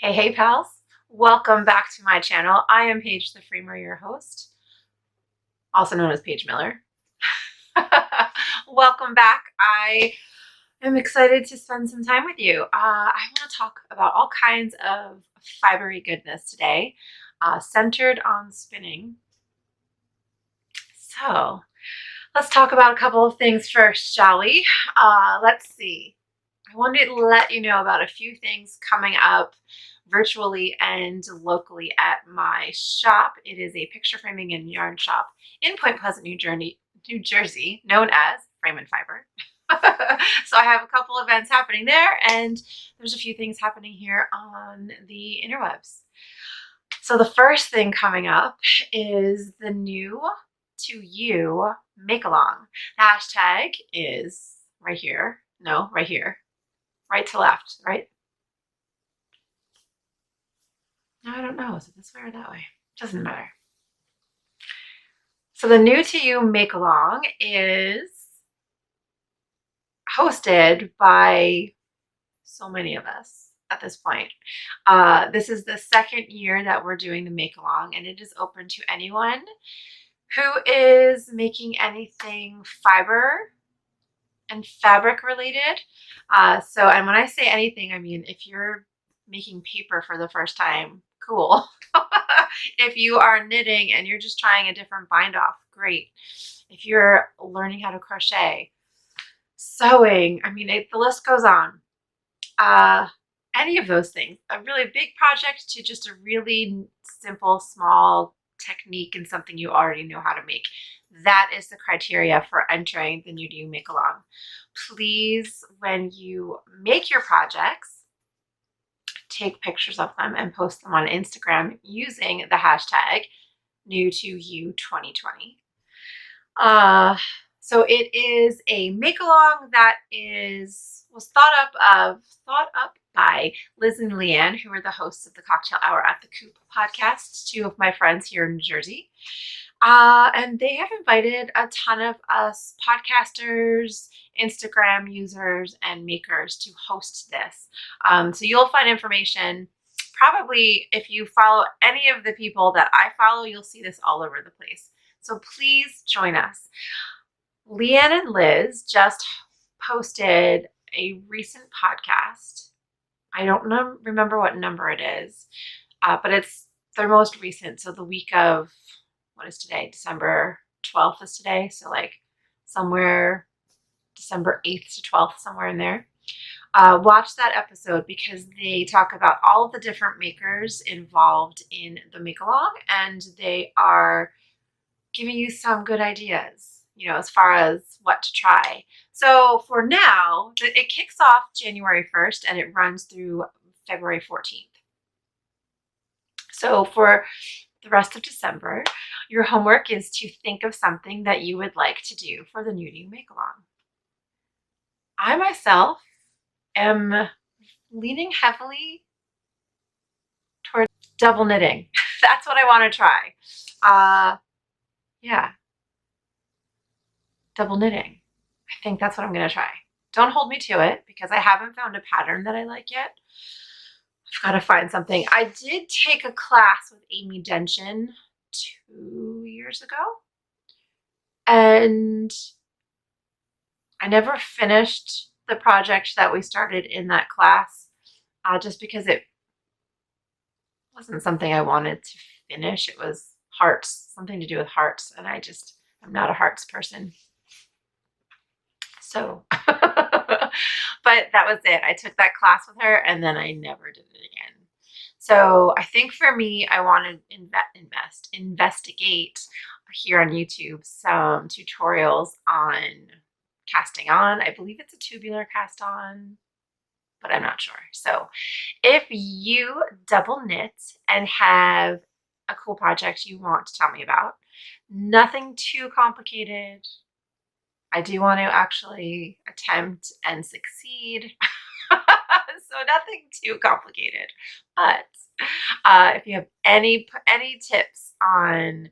Hey pals, welcome back to my channel. I am Paige the Framer, your host, also known as Paige Miller. Welcome back. I am excited to spend some time with you. I want to talk about all kinds of fibery goodness today, centered on spinning. So let's talk about a couple of things first, shall we? Let's see. I wanted to let you know about a few things coming up virtually and locally at my shop. It is a picture framing and yarn shop in Point Pleasant, New Jersey, known as Frame and Fiber. So I have a couple events happening there, and there's a few things happening here on the interwebs. So the first thing coming up is the new to you make along. The hashtag is right here. No, right here. Right to left, right? No, I don't know. Is it this way or that way? Doesn't matter. So the new to you make along is hosted by so many of us at this point. This is the second year that we're doing the make along, and it is open to anyone who is making anything fiber and fabric related. And when I say anything, I mean if you're making paper for the first time, cool. If you are knitting and you're just trying a different bind off, great. If you're learning how to crochet, sewing, I mean, the list goes on. Any of those things, a really big project to just a really simple, small technique and something you already know how to make. That is the criteria for entering the new to you make along. Please, when you make your projects, take pictures of them and post them on Instagram using the hashtag new to you 2020. So it is a make along that was thought up by Liz and Leanne, who are the hosts of the Cocktail Hour at the Coop podcast, two of my friends here in New Jersey. And they have invited a ton of us podcasters, Instagram users, and makers to host this. So you'll find information. Probably if you follow any of the people that I follow, you'll see this all over the place. So please join us. Leanne and Liz just posted a recent podcast. I don't remember what number it is, but it's their most recent. So the week of, what is today? December 12th is today. So like somewhere December 8th to 12th, somewhere in there. Watch that episode because they talk about all of the different makers involved in the make along, and they are giving you some good ideas, as far as what to try. So for now, it kicks off January 1st and it runs through February 14th. So for the rest of December, your homework is to think of something that you would like to do for the new to you make along. I myself am leaning heavily towards double knitting. That's what I want to try. Yeah. Double knitting. I think that's what I'm going to try. Don't hold me to it because I haven't found a pattern that I like yet. I've got to find something. I did take a class with Amy Denshin 2 years ago, and I never finished the project that we started in that class just because it wasn't something I wanted to finish. It was hearts, something to do with hearts, and I'm not a hearts person. So, but that was it. I took that class with her and then I never did it again. So I think for me, I want to investigate here on YouTube some tutorials on casting on. I believe it's a tubular cast on, but I'm not sure. So if you double knit and have a cool project you want to tell me about, nothing too complicated. I do want to actually attempt and succeed. So nothing too complicated. But if you have any tips on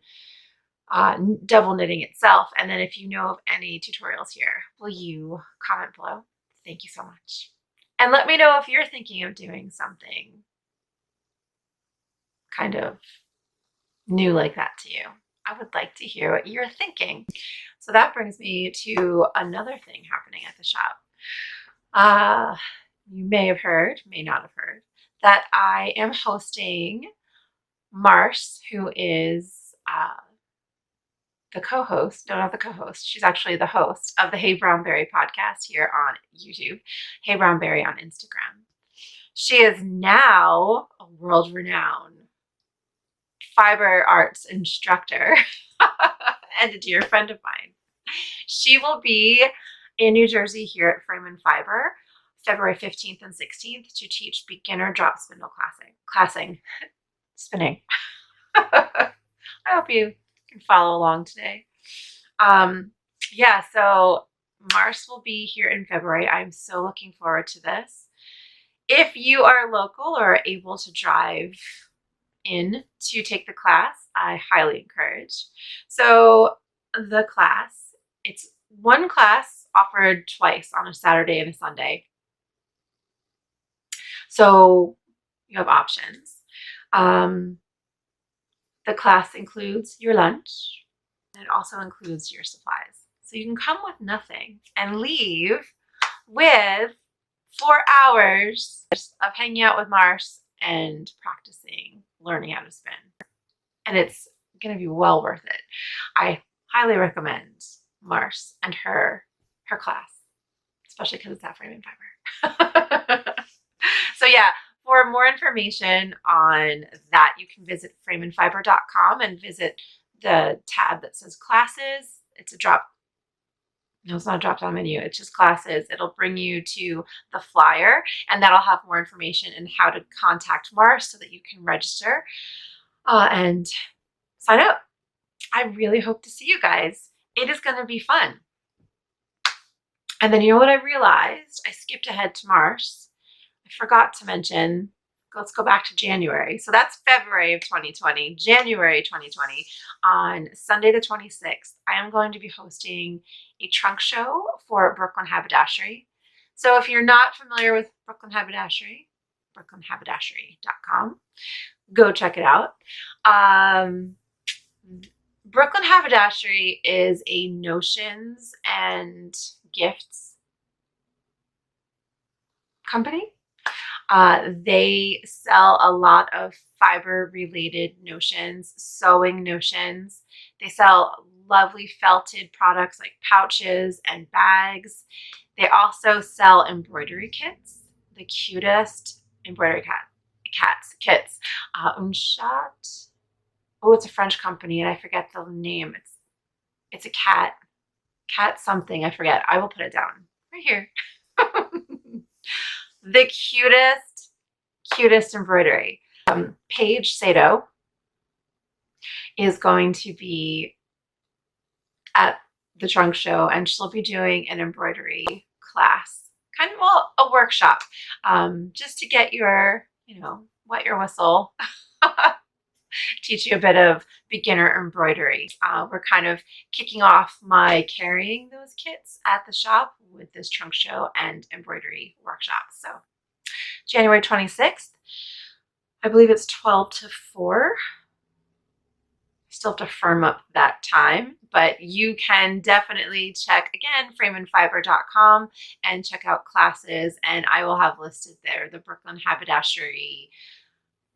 double knitting itself, and then if you know of any tutorials here, will you comment below? Thank you so much. And let me know if you're thinking of doing something kind of new like that to you. I would like to hear what you're thinking. So that brings me to another thing happening at the shop. You may have heard, may not have heard, that I am hosting Mars, who is the co-host, no, not the co-host, she's actually the host of the Hey BrownBerry podcast here on YouTube, Hey BrownBerry on Instagram. She is now a world-renowned fiber arts instructor and a dear friend of mine. She will be in New Jersey here at Frame and Fiber February 15th and 16th to teach beginner drop spindle spinning. I hope you can follow along today. Yeah, so Mars will be here in February. I'm so looking forward to this. If you are local or able to drive in to take the class, I highly encourage. So the class, it's one class offered twice on a Saturday and a Sunday. So you have options. The class includes your lunch, and it also includes your supplies. So you can come with nothing and leave with 4 hours of hanging out with Mars and practicing learning how to spin. And it's going to be well worth it. I highly recommend Mars and her class, especially because it's at Frame and Fiber. So yeah, for more information on that, you can visit frameandfiber.com and visit the tab that says classes. It's it's not a drop down menu. It's just classes. It'll bring you to the flyer, and that'll have more information and how to contact Mars so that you can register and sign up. I really hope to see you guys. It is going to be fun. And then you know what I realized? I skipped ahead to Mars. I forgot to mention, let's go back to January. So that's February of 2020, January 2020. On Sunday the 26th, I am going to be hosting a trunk show for Brooklyn Haberdashery. So if you're not familiar with Brooklyn Haberdashery, brooklynhaberdashery.com, go check it out. Brooklyn Haberdashery is a notions and gifts company. They sell a lot of fiber-related notions, sewing notions. They sell lovely felted products like pouches and bags. They also sell embroidery kits, the cutest embroidery kits. Unchat. Oh, it's a French company, and I forget the name. It's a cat something. I forget. I will put it down right here. The cutest embroidery. Paige Sato is going to be at the trunk show, and she'll be doing an embroidery class, kind of a workshop, just to get your, wet your whistle, teach you a bit of beginner embroidery. We're kind of kicking off my carrying those kits at the shop with this trunk show and embroidery workshop. So January 26th, I believe it's 12 to 4. Still have to firm up that time, but you can definitely check, again, frameandfiber.com and check out classes, and I will have listed there the Brooklyn Haberdashery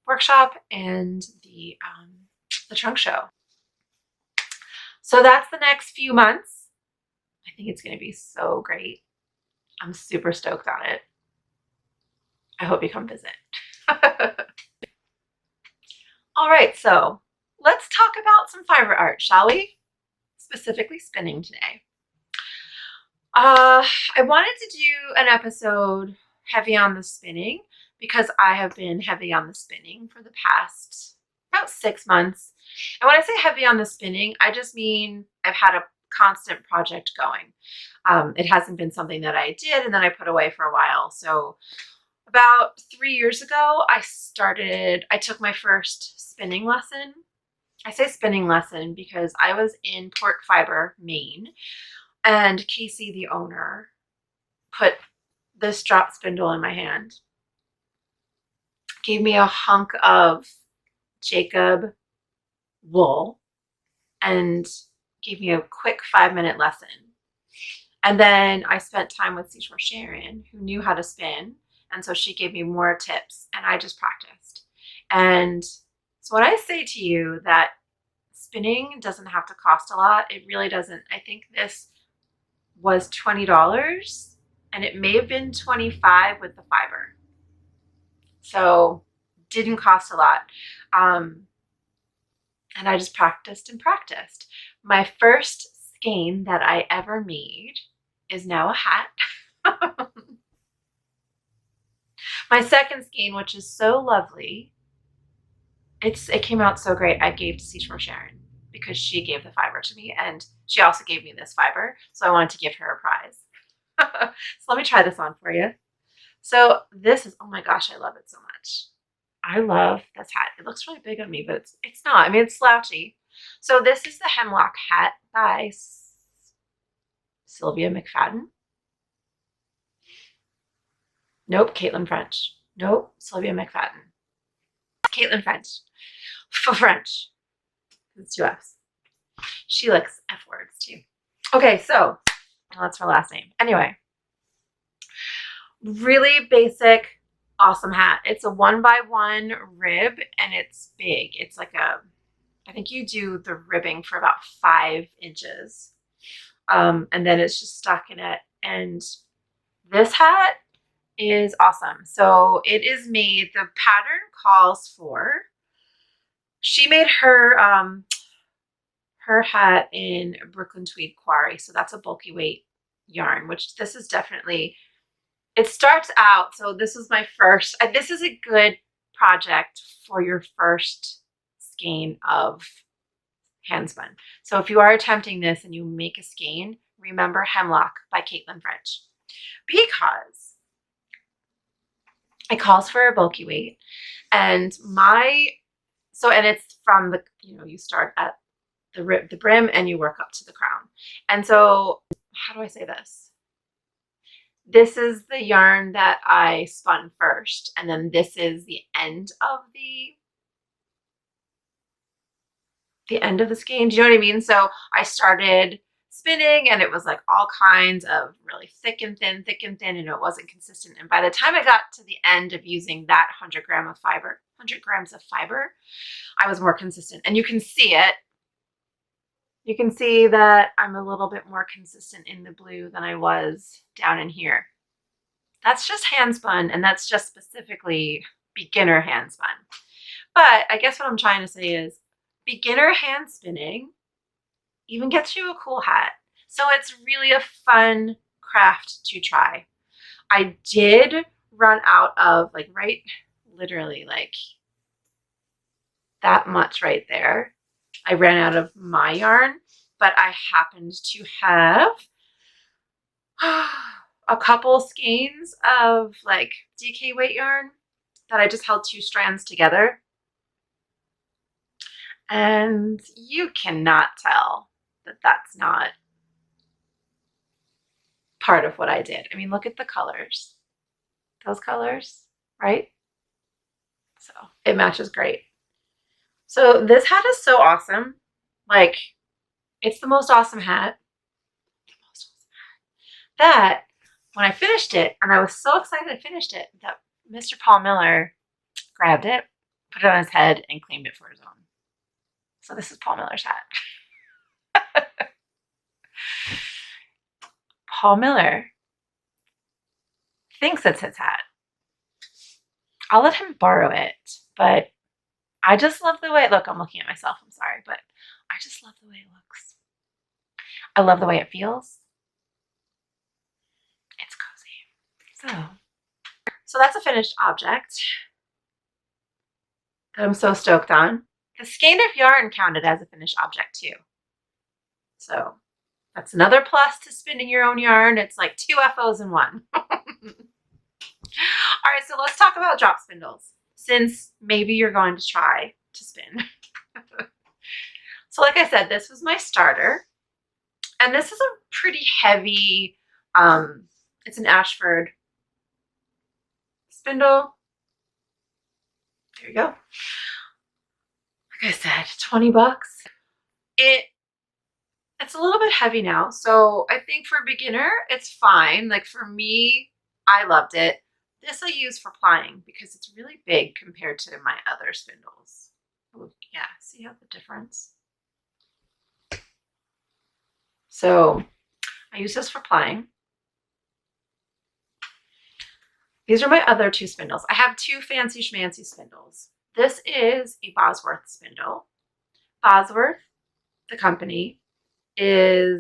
workshop and the trunk show. So that's the next few months. I think it's going to be so great. I'm super stoked on it. I hope you come visit. All right, so let's talk about some fiber art, shall we? Specifically spinning today. I wanted to do an episode heavy on the spinning because I have been heavy on the spinning for the past about 6 months. And when I say heavy on the spinning, I just mean I've had a constant project going. It hasn't been something that I did and then I put away for a while. So about 3 years ago, I took my first spinning lesson. I say spinning lesson because I was in Port Fiber, Maine, and Casey, the owner, put this drop spindle in my hand, gave me a hunk of Jacob wool and gave me a quick 5-minute lesson. And then I spent time with Seashore Sharon, who knew how to spin. And so she gave me more tips and I just practiced. And so when I say to you that spinning doesn't have to cost a lot, it really doesn't. I think this was $20 and it may have been $25 with the fiber. So didn't cost a lot. And I just practiced and practiced. My first skein that I ever made is now a hat. My second skein, which is so lovely, it came out so great. I gave to Seashore Sharon because she gave the fiber to me, and she also gave me this fiber, so I wanted to give her a prize. So let me try this on for you. So this is, oh my gosh, I love it so much. I love this hat. It looks really big on me, but it's not. I mean, it's slouchy. So this is the Hemlock hat by Sylvia McFadden. Nope, Caitlin French. Nope, Sylvia McFadden. Caitlin French. For French. It's 2 F's. She likes F words too. Okay, so that's her last name. Anyway, really basic, awesome hat. It's a 1x1 rib and it's big. It's like I think you do the ribbing for about 5 inches. And then it's just stuck in it. And this hat is awesome. So it is made, the pattern calls for, she made her hat in Brooklyn Tweed Quarry. So that's a bulky weight yarn, which this is definitely, it starts out, so this was my first, this is a good project for your first skein of handspun. So if you are attempting this and you make a skein, remember Hemlock by Caitlin French, because it calls for a bulky weight. And and it's from the, you start at the brim and you work up to the crown. And so, how do I say this? This is the yarn that I spun first, and then this is the end of the skein. Do you know what I mean? So I started spinning and it was like all kinds of really thick and thin, and it wasn't consistent. And by the time I got to the end of using that 100 grams of fiber, I was more consistent. And you can see it. You can see that I'm a little bit more consistent in the blue than I was down in here. That's just hand spun, and that's just specifically beginner hand spun. But I guess what I'm trying to say is beginner hand spinning even gets you a cool hat. So it's really a fun craft to try. I did run out of literally that much right there. I ran out of my yarn, but I happened to have a couple skeins of DK weight yarn that I just held 2 strands together. And you cannot tell that that's not part of what I did. I mean, look at the colors. Those colors, right? So it matches great. So this hat is so awesome. It's the most awesome hat. That when I finished it, and I was so excited I finished it, that Mr. Paul Miller grabbed it, put it on his head, and claimed it for his own. So this is Paul Miller's hat. Paul Miller thinks it's his hat. I'll let him borrow it, but I just love the way, look, I'm looking at myself, I'm sorry, but I just love the way it looks. I love the way it feels. It's cozy. So that's a finished object that I'm so stoked on. The skein of yarn counted as a finished object too. So that's another plus to spinning your own yarn. It's like 2 FOs in 1. All right, so let's talk about drop spindles, since maybe you're going to try to spin. So like I said, this was my starter. And this is a pretty heavy, it's an Ashford spindle. There you go. I said, 20 bucks. It's a little bit heavy now, so I think for a beginner, it's fine. Like for me, I loved it. This I use for plying because it's really big compared to my other spindles. Oh, yeah, see how the difference? So I use this for plying. These are my other two spindles. I have two fancy schmancy spindles. This is a Bosworth spindle. Bosworth, the company, they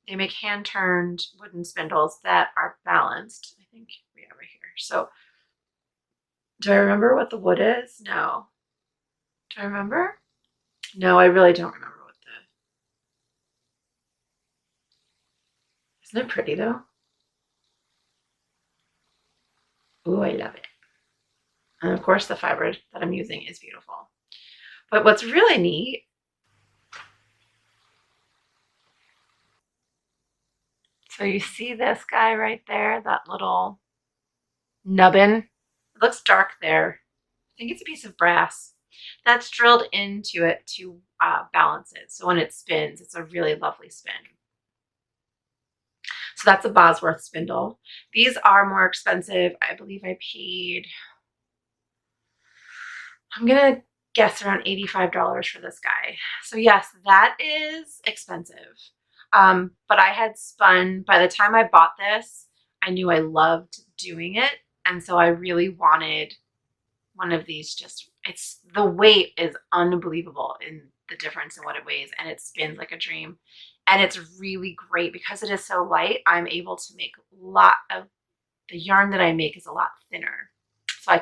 make hand-turned wooden spindles that are balanced. I think we have right here. So do I remember what the wood is? No. Do I remember? No, I really don't remember what isn't it pretty though? Ooh, I love it. And of course the fiber that I'm using is beautiful. But what's really neat, so you see this guy right there, that little nubbin? It looks dark there. I think it's a piece of brass that's drilled into it to balance it. So when it spins, it's a really lovely spin. So that's a Bosworth spindle. These are more expensive. I believe I paid, I'm going to guess around $85 for this guy. So yes, that is expensive. But I had spun, by the time I bought this, I knew I loved doing it. And so I really wanted one of these. Just, the weight is unbelievable in the difference in what it weighs, and it spins like a dream. And it's really great because it is so light. I'm able to make a lot of the yarn that I make is a lot thinner. So I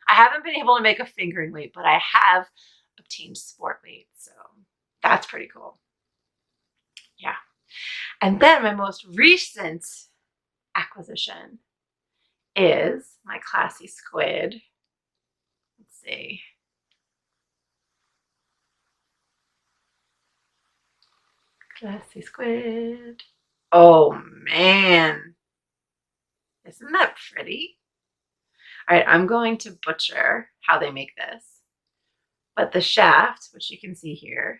haven't been able to make a fingering weight, but I have obtained sport weight. So that's pretty cool. Yeah. And then my most recent acquisition is my classy Squid. Let's see. Classy Squid. Oh man. Isn't that pretty? All right, I'm going to butcher how they make this. But the shaft, which you can see here,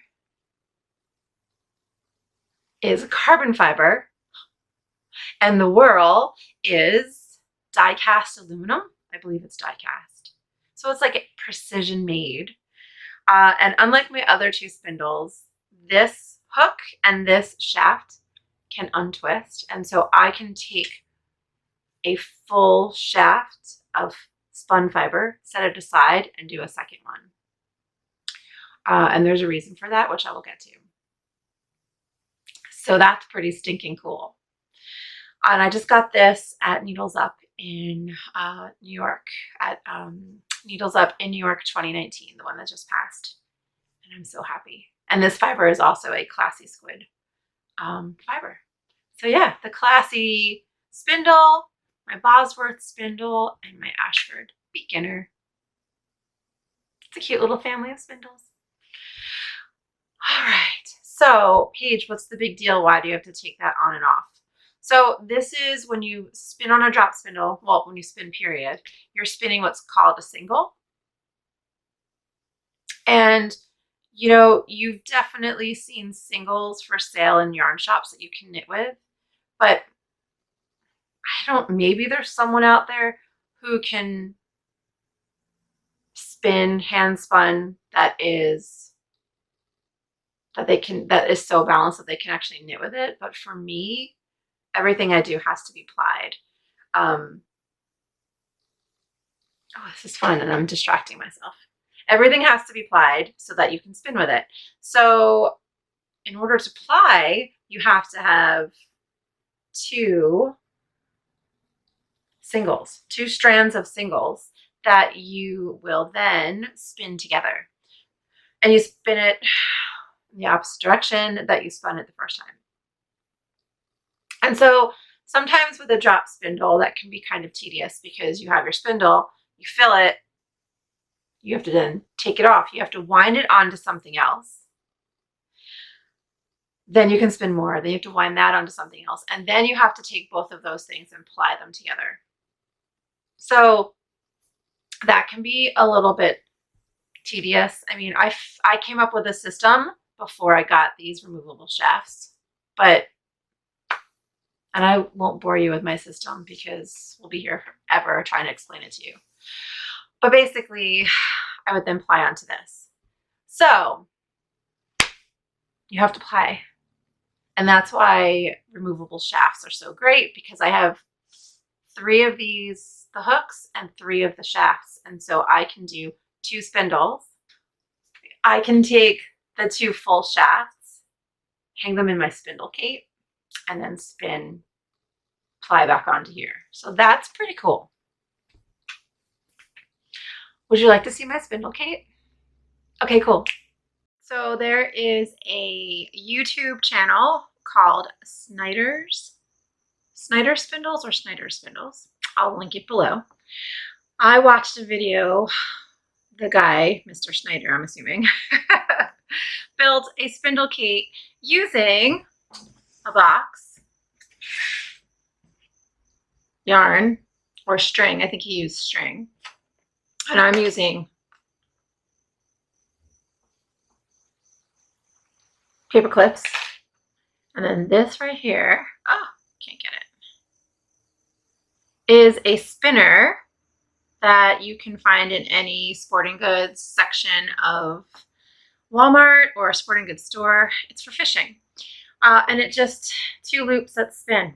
is carbon fiber. And the whirl is die-cast aluminum. I believe it's die-cast. So it's like precision made. And unlike my other two spindles, this hook and this shaft can untwist. And so I can take a full shaft of spun fiber, set it aside, and do a second one. And there's a reason for that, which I will get to. So that's pretty stinking cool. And I just got this at Needles Up in New York, at Needles Up in New York 2019, the one that just passed. And I'm so happy. And this fiber is also a classy Squid fiber. So yeah, the classy spindle, my Bosworth spindle, and my Ashford beginner. It's a cute little family of spindles. All right. So, Paige, what's the big deal? Why do you have to take that on and off? So this is when you spin on a drop spindle, well, when you spin period, you're spinning what's called a single. And, you know, you've definitely seen singles for sale in yarn shops that you can knit with, but maybe there's someone out there who can spin hand spun that is so balanced that they can actually knit with it. But for me, everything I do has to be plied. Oh, this is fun, and I'm distracting myself. Everything has to be plied so that you can spin with it. So in order to ply, you have to have two strands of singles that you will then spin together. And you spin it in the opposite direction that you spun it the first time. And so sometimes with a drop spindle, that can be kind of tedious because you have your spindle, you fill it, you have to then take it off. You have to wind it onto something else. Then you can spin more. Then you have to wind that onto something else. And then you have to take both of those things and ply them together. So that can be a little bit tedious. I mean, I came up with a system before I got these removable shafts, and I won't bore you with my system because we'll be here forever trying to explain it to you. But basically, I would then ply onto this. So you have to ply. And that's why removable shafts are so great, because I have 3 of these, the hooks, and 3 of the shafts. And so I can do 2 spindles. I can take the 2 full shafts, hang them in my spindle cape, and then spin, ply back onto here. So that's pretty cool. Would you like to see my spindle cape? Okay, cool. So there is a YouTube channel called Snyders Spindles or Snyders Spindles. I'll link it below. I watched a video, the guy, Mr. Snyder, I'm assuming, built a spindle cape using a box, yarn, or string. I think he used string. And I'm using paper clips. And then this right here, oh, can't get it, is a spinner that you can find in any sporting goods section of Walmart or a sporting goods store. It's for fishing. And it just 2 loops that spin.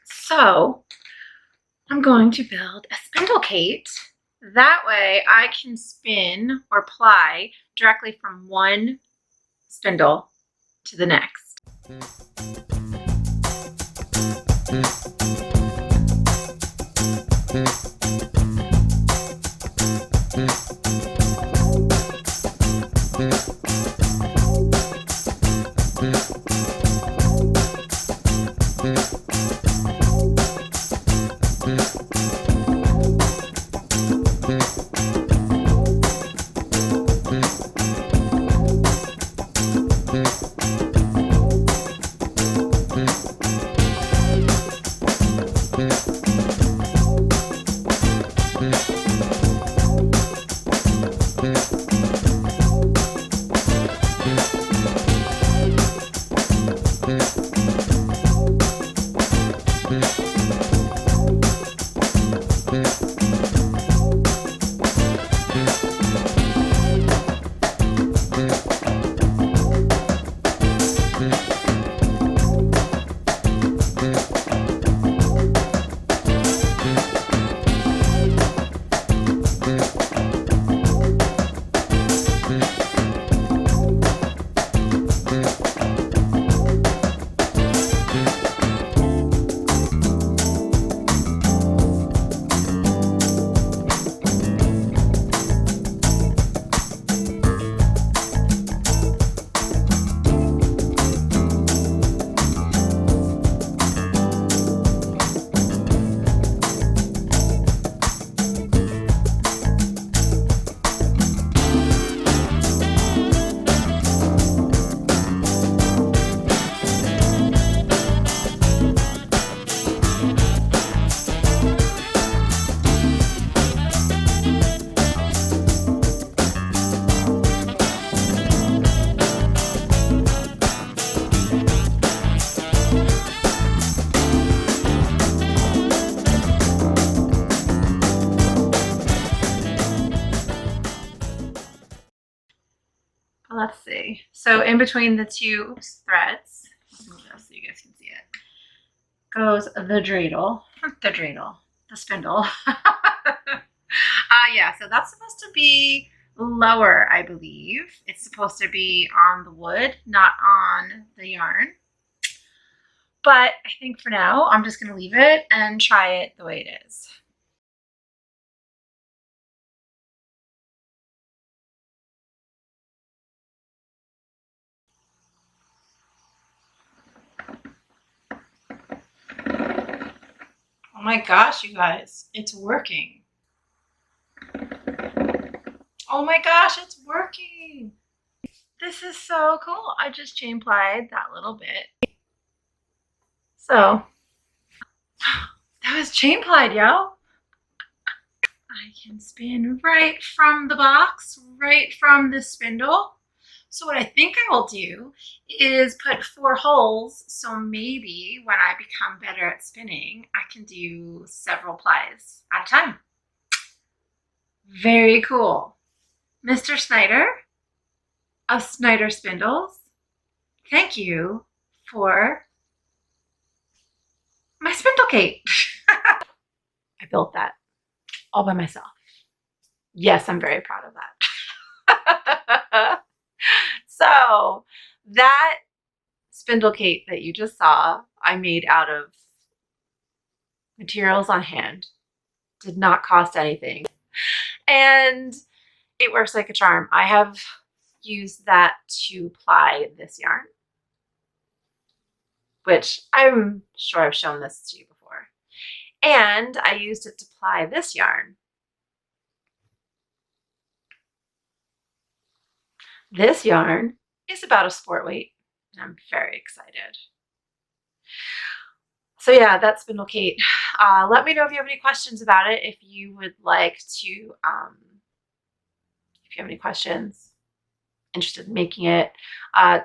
So I'm going to build a spindle cape. That way I can spin or ply directly from one spindle to the next. Let's see. So in between the 2 threads, so you guys can see it, goes the dreidel, the spindle. Yeah, so that's supposed to be lower, I believe. It's supposed to be on the wood, not on the yarn. But I think for now, I'm just going to leave it and try it the way it is. Oh my gosh, you guys, it's working. Oh my gosh, it's working. This is so cool. I just chain plied that little bit. So that was chain plied, yo. I can spin right from the box, right from the spindle. So what I think I will do is put 4 holes, so maybe when I become better at spinning, I can do several plies at a time. Very cool. Mr. Snyder of Snyders Spindles, thank you for my spindle cake. I built that all by myself. Yes, I'm very proud of that. So that spindle cake that you just saw, I made out of materials on hand. Did not cost anything. And it works like a charm. I have used that to ply this yarn, which I'm sure I've shown this to you before. And I used it to ply this yarn. This yarn is about a sport weight, and I'm very excited. So yeah, that's Spindle Kate. Let me know if you have any questions about it. If you would like to, if you have any questions, interested in making it,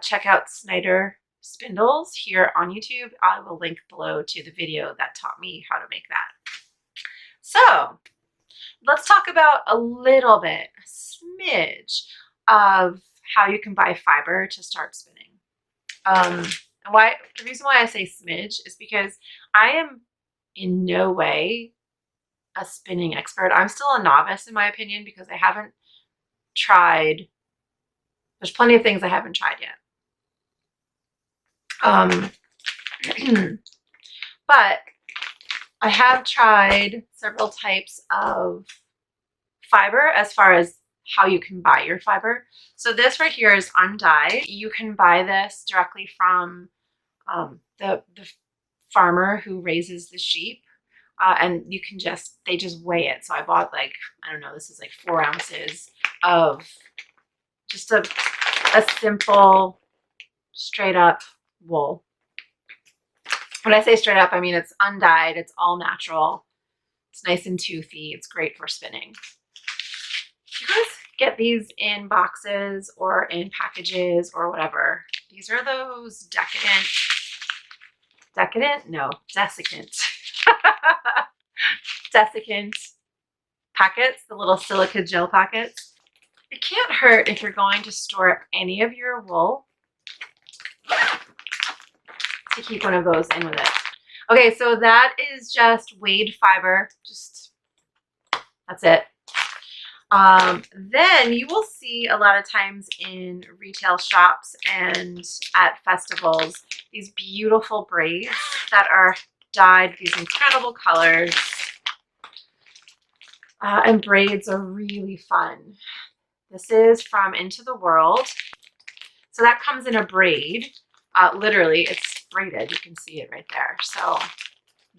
check out Snyders Spindles here on YouTube. I will link below to the video that taught me how to make that. So let's talk about a little bit, a smidge of how you can buy fiber to start spinning. The reason why I say smidge is because I am in no way a spinning expert. I'm still a novice in my opinion because I haven't tried. There's plenty of things I haven't tried yet. But I have tried several types of fiber as far as how you can buy your fiber. So this right here is undyed. You can buy this directly from the farmer who raises the sheep, and you can they just weigh it. So I bought like, I don't know, this is like 4 ounces of just a simple straight up wool. When I say straight up, I mean it's undyed, it's all natural, it's nice and toothy, it's great for spinning. You guys get these in boxes or in packages or whatever. These are those desiccant packets, the little silica gel packets. It can't hurt if you're going to store any of your wool to keep one of those in with it. Okay, so that is just weighed fiber. That's it. Then you will see a lot of times in retail shops and at festivals these beautiful braids that are dyed these incredible colors. And braids are really fun. This is from Into the World. So that comes in a braid. Literally, it's braided. You can see it right there. So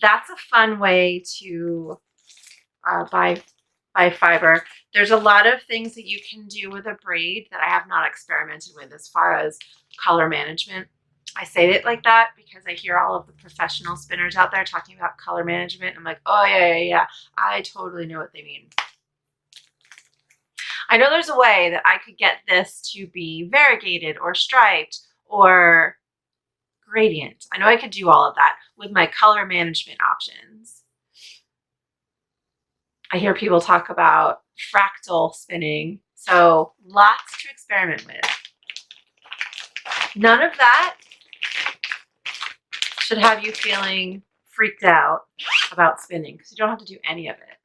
that's a fun way to buy fiber. There's a lot of things that you can do with a braid that I have not experimented with as far as color management. I say it like that because I hear all of the professional spinners out there talking about color management. I'm like, oh yeah. I totally know what they mean. I know there's a way that I could get this to be variegated or striped or gradient. I know I could do all of that with my color management options. I hear people talk about fractal spinning, so lots to experiment with. None of that should have you feeling freaked out about spinning because you don't have to do any of it.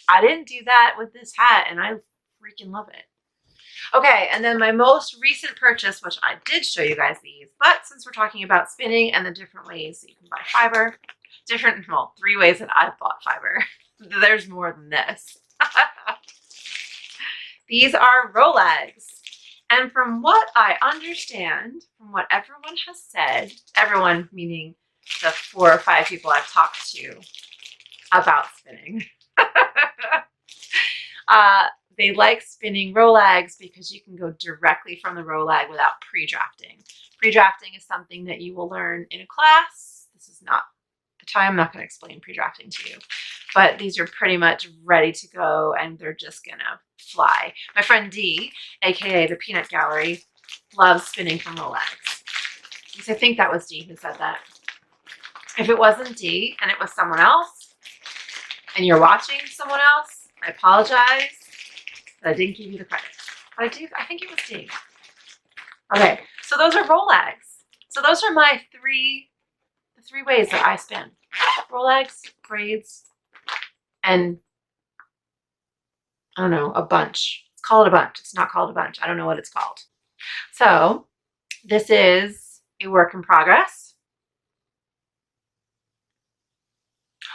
I didn't do that with this hat and I freaking love it. Okay, and then my most recent purchase, which I did show you guys these, but since we're talking about spinning and the different ways that you can buy fiber, 3 ways that I've bought fiber. There's more than this. These are Rolegs. And from what I understand, from what everyone has said, everyone meaning the 4 or 5 people I've talked to about spinning, they like spinning Rolegs because you can go directly from the Roleg without pre-drafting. Pre-drafting is something that you will learn in a class. This is not the time. I'm not going to explain pre-drafting to you. but these are pretty much ready to go and they're just gonna fly. My friend Dee, aka the Peanut Gallery, loves spinning from Rolex. I think that was Dee who said that. If it wasn't Dee and it was someone else, and you're watching someone else, I apologize that I didn't give you the credit. But I think it was Dee. Okay, so those are Rolex. So those are my the three ways that I spin. Rolex, braids, and I don't know, a bunch. Let's call it a bunch. It's not called a bunch. I don't know what it's called. So this is a work in progress.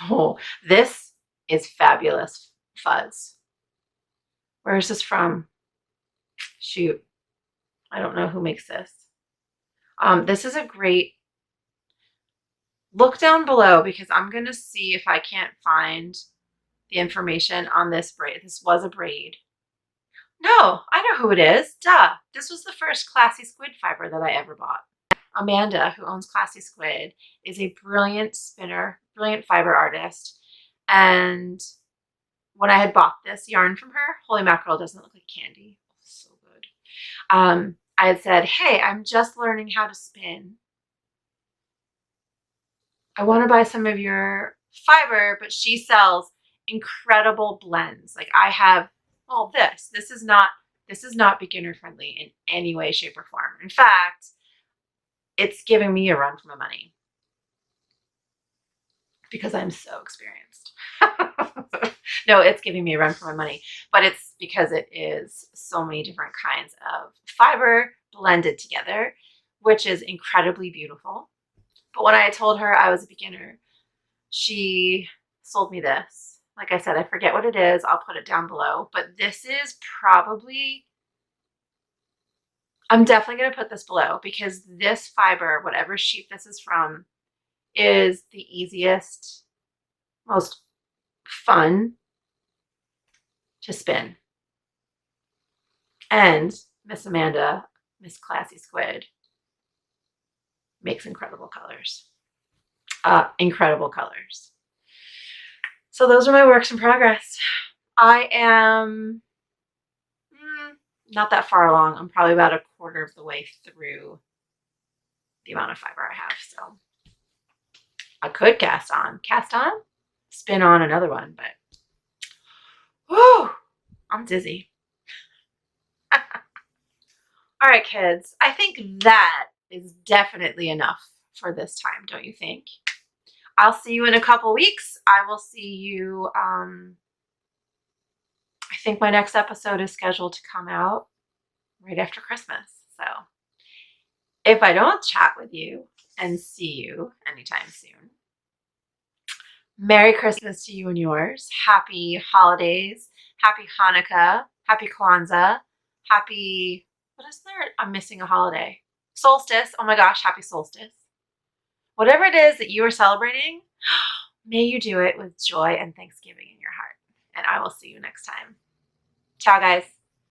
Oh, this is Fabulous Fuzz. Where is this from? Shoot. I don't know who makes this. This is a great look down below because I'm going to see if I can't find the information on this braid. This was a braid. No, I know who it is. Duh. This was the first Classy Squid fiber that I ever bought. Amanda, who owns Classy Squid, is a brilliant spinner, brilliant fiber artist. And when I had bought this yarn from her, holy mackerel, doesn't look like candy. So good. I had said, hey, I'm just learning how to spin. I want to buy some of your fiber, but she sells incredible blends. Like I have, well, this is not beginner friendly in any way, shape, or form. In fact, it's giving me a run for my money because I'm so experienced. No, it's giving me a run for my money, but it's because it is so many different kinds of fiber blended together, which is incredibly beautiful. But when I told her I was a beginner, she sold me this. Like I said, I forget what it is. I'll put it down below, but this is probably, I'm definitely going to put this below because this fiber, whatever sheep this is from, is the easiest, most fun to spin. And Miss Amanda, Miss Classy Squid, makes incredible colors. Incredible colors. So those are my works in progress. I am not that far along. I'm probably about a quarter of the way through the amount of fiber I have. So I could cast on, spin on another one, but whew, I'm dizzy. All right, kids, I think that is definitely enough for this time, don't you think? I'll see you in a couple weeks. I will see you, I think my next episode is scheduled to come out right after Christmas. So if I don't chat with you and see you anytime soon, Merry Christmas to you and yours. Happy holidays. Happy Hanukkah. Happy Kwanzaa. Happy, what is there? I'm missing a holiday. Solstice. Oh my gosh, happy solstice. Whatever it is that you are celebrating, may you do it with joy and thanksgiving in your heart. And I will see you next time. Ciao, guys.